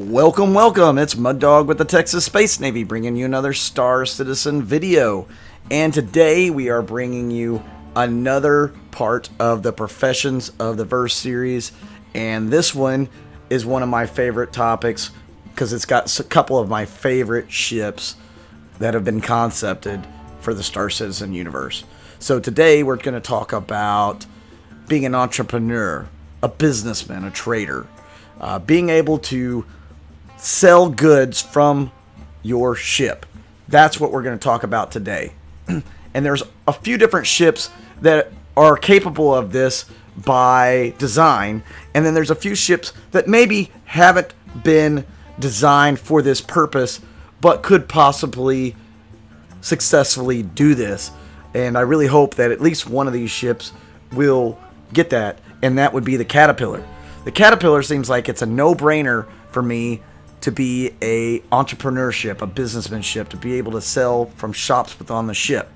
Welcome, welcome. It's Mud Dog with the Texas Space Navy bringing you another Star Citizen video. And today we are bringing you another part of the Professions of the Verse series. And this one is one of my favorite topics because it's got a couple of my favorite ships that have been concepted for the Star Citizen universe. So today we're going to talk about being an entrepreneur, a businessman, a trader. Being able to sell goods from your ship. That's what we're going to talk about today. And there's a few different ships that are capable of this by design. And then there's a few ships that maybe haven't been designed for this purpose, but could possibly successfully do this. And I really hope that at least one of these ships will get that, and that would be the Caterpillar. The Caterpillar seems like it's a no-brainer for me to be a entrepreneurship, a businessmanship, to be able to sell from shops within the ship.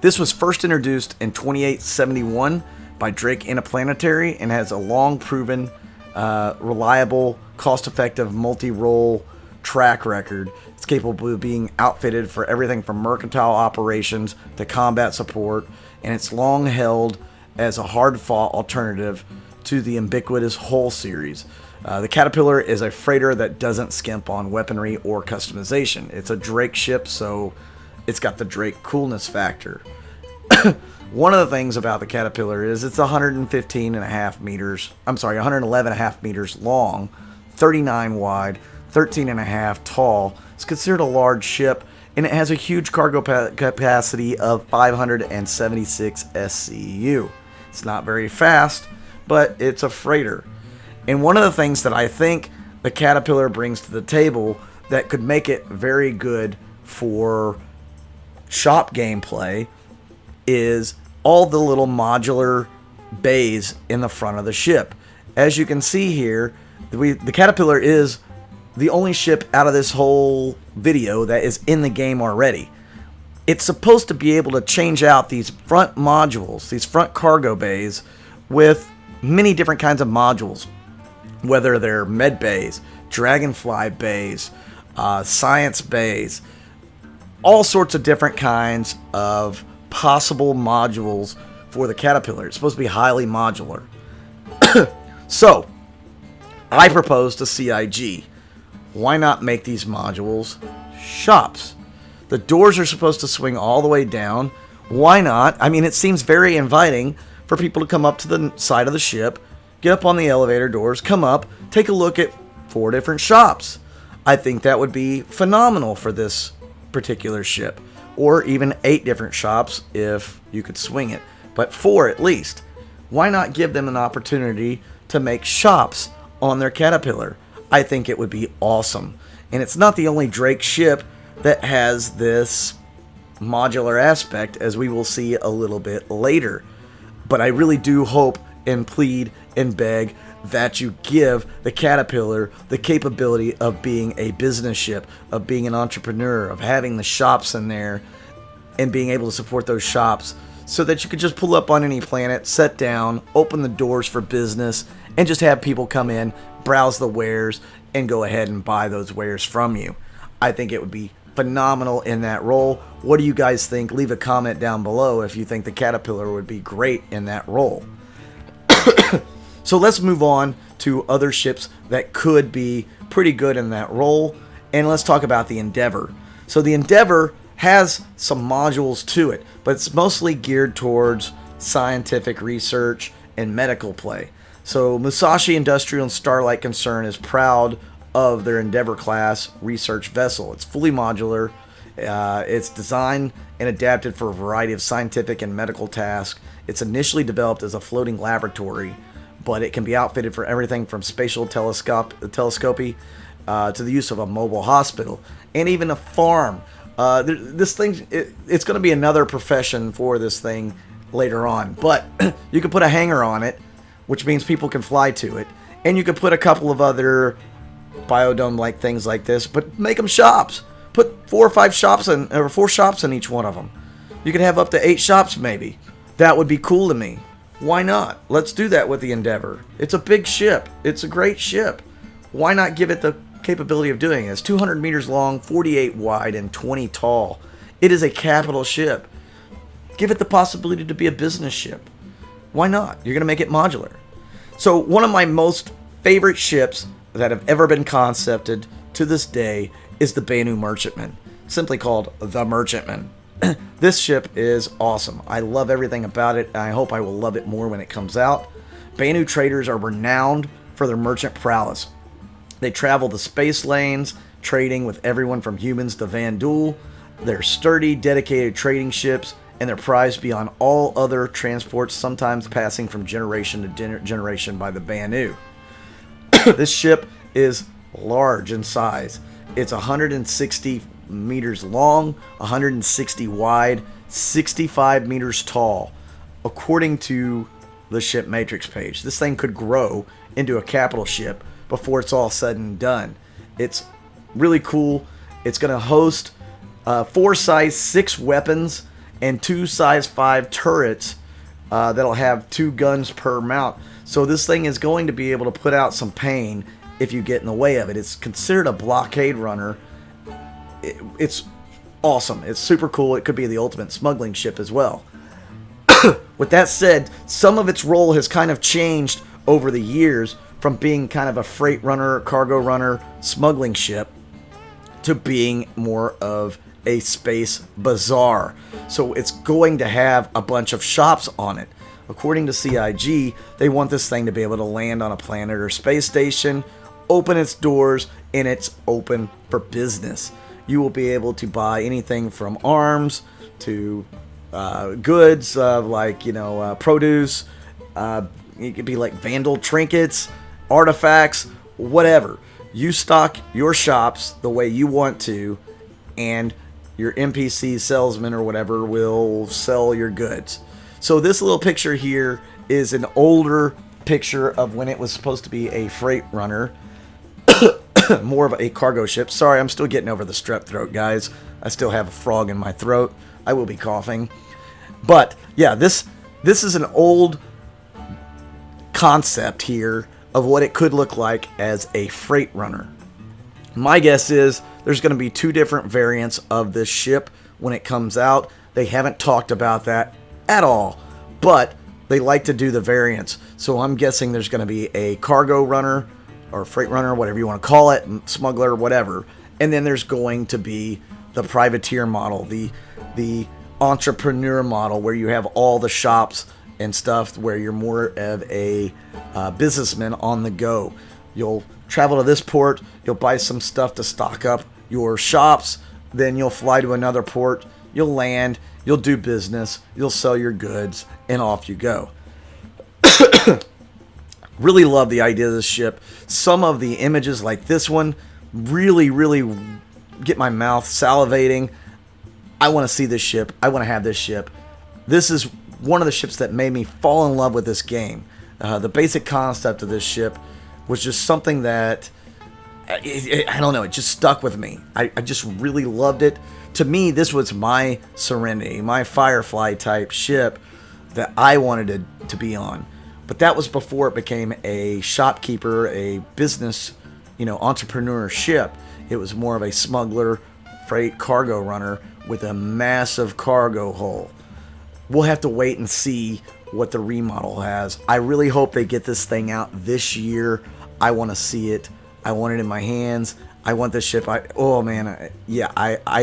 This was first introduced in 2871 by Drake Interplanetary and has a long-proven, reliable, cost-effective, multi-role track record. It's capable of being outfitted for everything from mercantile operations to combat support, and it's long held as a hard-fought alternative to the ubiquitous Hull series. The Caterpillar is a freighter that doesn't skimp on weaponry or customization. It's a Drake ship, so it's got the Drake coolness factor. One of the things about the Caterpillar is it's 111.5 meters long, 39 wide, 13.5 tall. It's considered a large ship, and it has a huge cargo capacity of 576 SCU. It's not very fast, but it's a freighter. And one of the things that I think the Caterpillar brings to the table that could make it very good for shop gameplay is all the little modular bays in the front of the ship. As you can see here, the Caterpillar is the only ship out of this whole video that is in the game already. It's supposed to be able to change out these front modules, these front cargo bays, with many different kinds of modules, whether they're med bays, dragonfly bays, science bays, all sorts of different kinds of possible modules for the Caterpillar. It's supposed to be highly modular. So, I propose to CIG, why not make these modules shops? The doors are supposed to swing all the way down. Why not? I mean, it seems very inviting for people to come up to the side of the ship, get up on the elevator doors, come up, take a look at 4 different shops. I think that would be phenomenal for this particular ship. Or even 8 different shops if you could swing it. But 4 at least. Why not give them an opportunity to make shops on their Caterpillar? I think it would be awesome. And it's not the only Drake ship that has this modular aspect, as we will see a little bit later. But I really do hope and plead and beg that you give the Caterpillar the capability of being a business ship, of being an entrepreneur, of having the shops in there and being able to support those shops so that you could just pull up on any planet, sit down, open the doors for business, and just have people come in, browse the wares, and go ahead and buy those wares from you. I think it would be phenomenal in that role. What do you guys think? Leave a comment down below if you think the Caterpillar would be great in that role. So let's move on to other ships that could be pretty good in that role, and let's talk about the Endeavor. So the Endeavor has some modules to it, but it's mostly geared towards scientific research and medical play. So Musashi Industrial and Starlight Concern is proud of their Endeavor class research vessel. It's fully modular. It's designed and adapted for a variety of scientific and medical tasks. It's initially developed as a floating laboratory, but it can be outfitted for everything from spatial telescopy to the use of a mobile hospital and even a farm. This thing, it's going to be another profession for this thing later on, but you can put a hangar on it, which means people can fly to it, and you can put a couple of other biodome-like things like this, but make them shops. Put 4 or 5 shops in, or 4 shops in each one of them. You can have up to 8 shops maybe. That would be cool to me. Why not? Let's do that with the Endeavor. It's a big ship. It's a great ship. Why not give it the capability of doing it? It's 200 meters long, 48 wide, and 20 tall. It is a capital ship. Give it the possibility to be a business ship. Why not? You're going to make it modular. So one of my most favorite ships that have ever been concepted to this day is the Banu Merchantman, simply called the Merchantman. This ship is awesome. I love everything about it, and I hope I will love it more when it comes out. Banu traders are renowned for their merchant prowess. They travel the space lanes, trading with everyone from humans to Vandul. They're sturdy, dedicated trading ships, and they're prized beyond all other transports, sometimes passing from generation to generation by the Banu. This ship is large in size. It's 160 meters long, 160 wide, 65 meters tall. According to the ship matrix page, this thing could grow into a capital ship before it's all said and done. It's really cool. It's going to host 4 size 6 weapons and 2 size 5 turrets that'll have 2 guns per mount. So this thing is going to be able to put out some pain if you get in the way of it. It's considered a blockade runner. It's awesome. It's super cool. It could be the ultimate smuggling ship as well. With that said, some of its role has kind of changed over the years from being kind of a freight runner, cargo runner, smuggling ship to being more of a space bazaar. So it's going to have a bunch of shops on it. According to CIG, they want this thing to be able to land on a planet or space station, open its doors, and it's open for business. You will be able to buy anything from arms to goods like, produce. It could be like vandal trinkets, artifacts, whatever. You stock your shops the way you want to, and your NPC salesman or whatever will sell your goods. So this little picture here is an older picture of when it was supposed to be a freight runner, more of a cargo ship. Sorry, I'm still getting over the strep throat, guys. I still have a frog in my throat. I will be coughing. But yeah, this is an old concept here of what it could look like as a freight runner. My guess is there's going to be 2 different variants of this ship when it comes out. They haven't talked about that at all, but they like to do the variants. So I'm guessing there's going to be a cargo runner or freight runner, whatever you want to call it, smuggler, whatever. And then there's going to be the privateer model, the entrepreneur model, where you have all the shops and stuff, where you're more of a businessman on the go. You'll travel to this port, you'll buy some stuff to stock up your shops, then you'll fly to another port, you'll land, you'll do business, you'll sell your goods, and off you go. Really love the idea of this ship. Some of the images like this one really get my mouth salivating. I want to see this ship. I want to have this ship. This is one of the ships that made me fall in love with this game. The basic concept of this ship was just something that, I don't know, it just stuck with me. I just really loved it. To me, this was my Serenity, my Firefly type ship that I wanted it to be on. But that was before it became a shopkeeper, a business, entrepreneur ship. It was more of a smuggler, freight cargo runner with a massive cargo hull. We'll have to wait and see what the remodel has. I really hope they get this thing out this year. I want to see it. I want it in my hands. I want this ship. I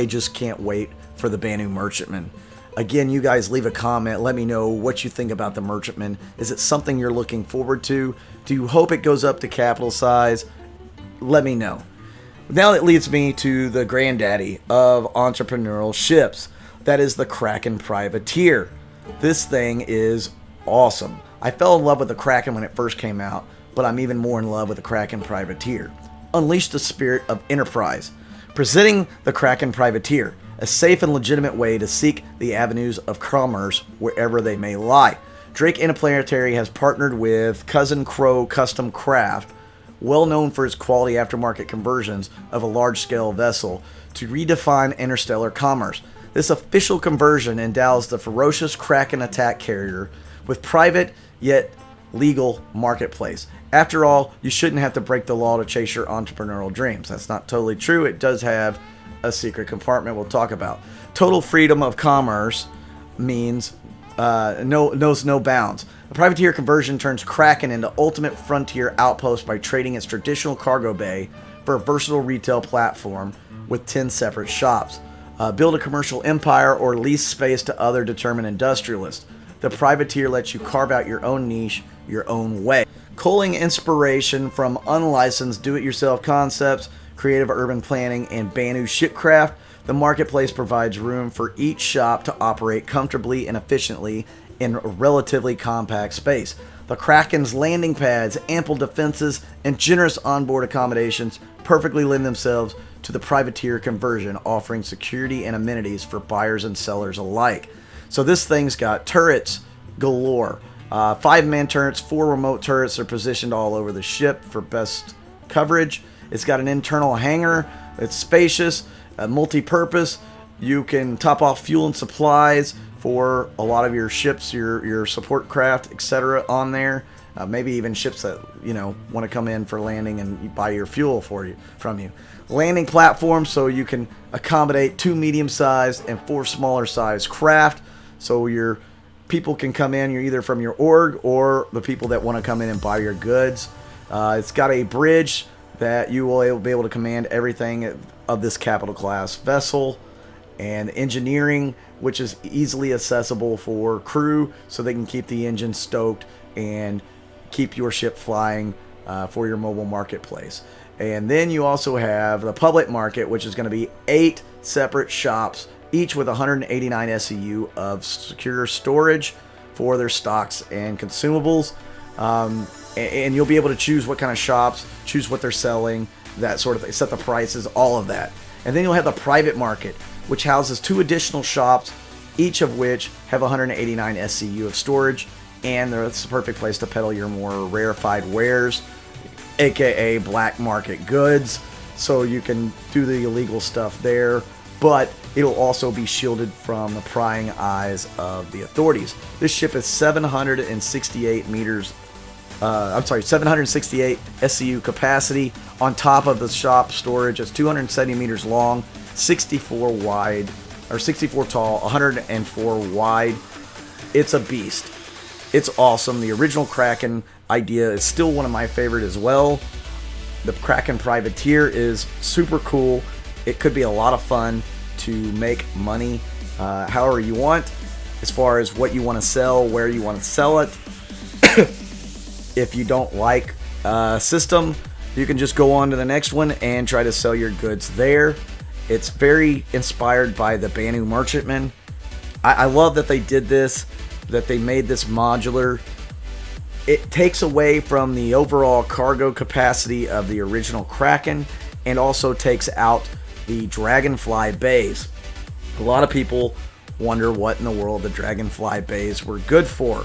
just can't wait for the Banu Merchantman. Again, you guys leave a comment. Let me know what you think about the Merchantman. Is it something you're looking forward to? Do you hope it goes up to capital size? Let me know. Now that leads me to the granddaddy of entrepreneurial ships. That is the Kraken Privateer. This thing is awesome. I fell in love with the Kraken when it first came out, but I'm even more in love with the Kraken Privateer. Unleash the spirit of enterprise. Presenting the Kraken Privateer, a safe and legitimate way to seek the avenues of commerce wherever they may lie. Drake Interplanetary has partnered with Cousin Crow Custom Craft, well known for its quality aftermarket conversions of a large-scale vessel, to redefine interstellar commerce. This official conversion endows the ferocious Kraken attack carrier with private yet legal marketplace, After all, you shouldn't have to break the law to chase your entrepreneurial dreams. That's not totally true. It does have a secret compartment we'll talk about. Total freedom of commerce means knows no bounds. The privateer conversion turns Kraken into ultimate frontier outpost by trading its traditional cargo bay for a versatile retail platform with 10 separate shops. Build a commercial empire or lease space to other determined industrialists. The privateer lets you carve out your own niche your own way. Culling inspiration from unlicensed do-it-yourself concepts, creative urban planning, and Banu shipcraft, the marketplace provides room for each shop to operate comfortably and efficiently in a relatively compact space. The Kraken's landing pads, ample defenses, and generous onboard accommodations perfectly lend themselves to the privateer conversion, offering security and amenities for buyers and sellers alike. So this thing's got turrets galore. 5-man turrets, 4 remote turrets are positioned all over the ship for best coverage. It's got an internal hangar. It's spacious, multi-purpose. You can top off fuel and supplies for a lot of your ships, your support craft, etc. on there. Maybe even ships that want to come in for landing and buy your fuel from you. Landing platforms so you can accommodate 2 medium-sized and 4 smaller-sized craft. So your people can come in. You're either from your org or the people that want to come in and buy your goods. It's got a bridge that you will be able to command everything of this capital class vessel, and engineering, which is easily accessible for crew so they can keep the engine stoked and keep your ship flying for your mobile marketplace. And then you also have the public market, which is going to be 8 separate shops, each with 189 SEU of secure storage for their stocks and consumables. And you'll be able to choose what kind of shops, choose what they're selling, that sort of thing, set the prices, all of that. And then you'll have the private market, which houses 2 additional shops, each of which have 189 SCU of storage, and it's the perfect place to peddle your more rarefied wares, aka black market goods, so you can do the illegal stuff there, but it'll also be shielded from the prying eyes of the authorities. This ship is 768 SCU capacity. On top of the shop storage, it's 270 meters long, 64 wide, or 64 tall, 104 wide. It's a beast. It's awesome. The original Kraken idea is still one of my favorite as well. The Kraken Privateer is super cool. It could be a lot of fun to make money however you want, as far as what you want to sell, where you want to sell it. If you don't like a system, you can just go on to the next one and try to sell your goods there. It's very inspired by the Banu Merchantman. I love that they did this, that they made this modular. It takes away from the overall cargo capacity of the original Kraken, and also takes out the Dragonfly bays. A lot of people wonder what in the world the Dragonfly bays were good for.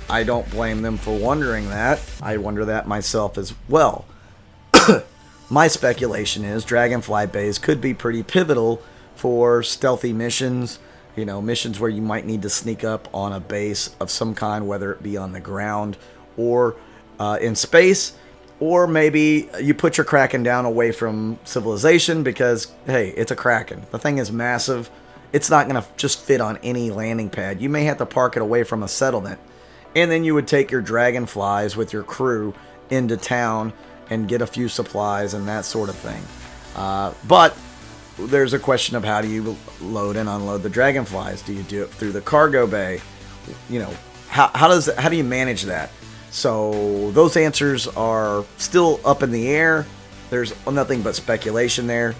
I don't blame them for wondering that. I wonder that myself as well. My speculation is Dragonfly bays could be pretty pivotal for stealthy missions, missions where you might need to sneak up on a base of some kind, whether it be on the ground or in space, or maybe you put your Kraken down away from civilization because, hey, it's a Kraken. The thing is massive. It's not going to just fit on any landing pad. You may have to park it away from a settlement. And then you would take your Dragonflies with your crew into town and get a few supplies and that sort of thing. But there's a question of how do you load and unload the Dragonflies? Do you do it through the cargo bay? How do you manage that? So those answers are still up in the air. There's nothing but speculation there.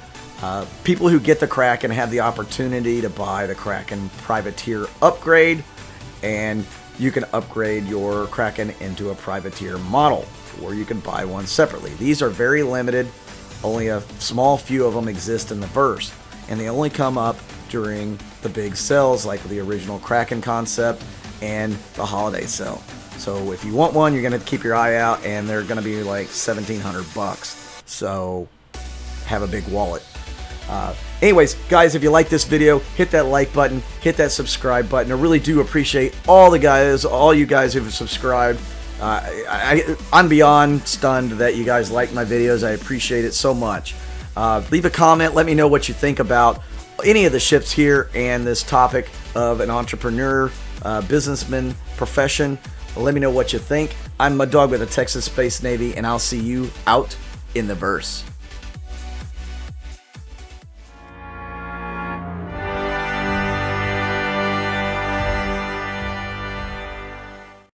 People who get the Kraken have the opportunity to buy the Kraken Privateer upgrade, and you can upgrade your Kraken into a Privateer model, or you can buy one separately. These are very limited. Only a small few of them exist in the verse, and they only come up during the big sales like the original Kraken concept and the holiday sale. So if you want one, you're going to keep your eye out, and they're going to be like $1,700. So have a big wallet. Anyways, guys, if you like this video, hit that like button, hit that subscribe button. I really do appreciate all you guys who've subscribed. I'm beyond stunned that you guys like my videos. I appreciate it so much. Leave a comment. Let me know what you think about any of the ships here and this topic of an entrepreneur, businessman, profession. Let me know what you think. I'm Mud Dog with the Texas Space Navy, and I'll see you out in the verse.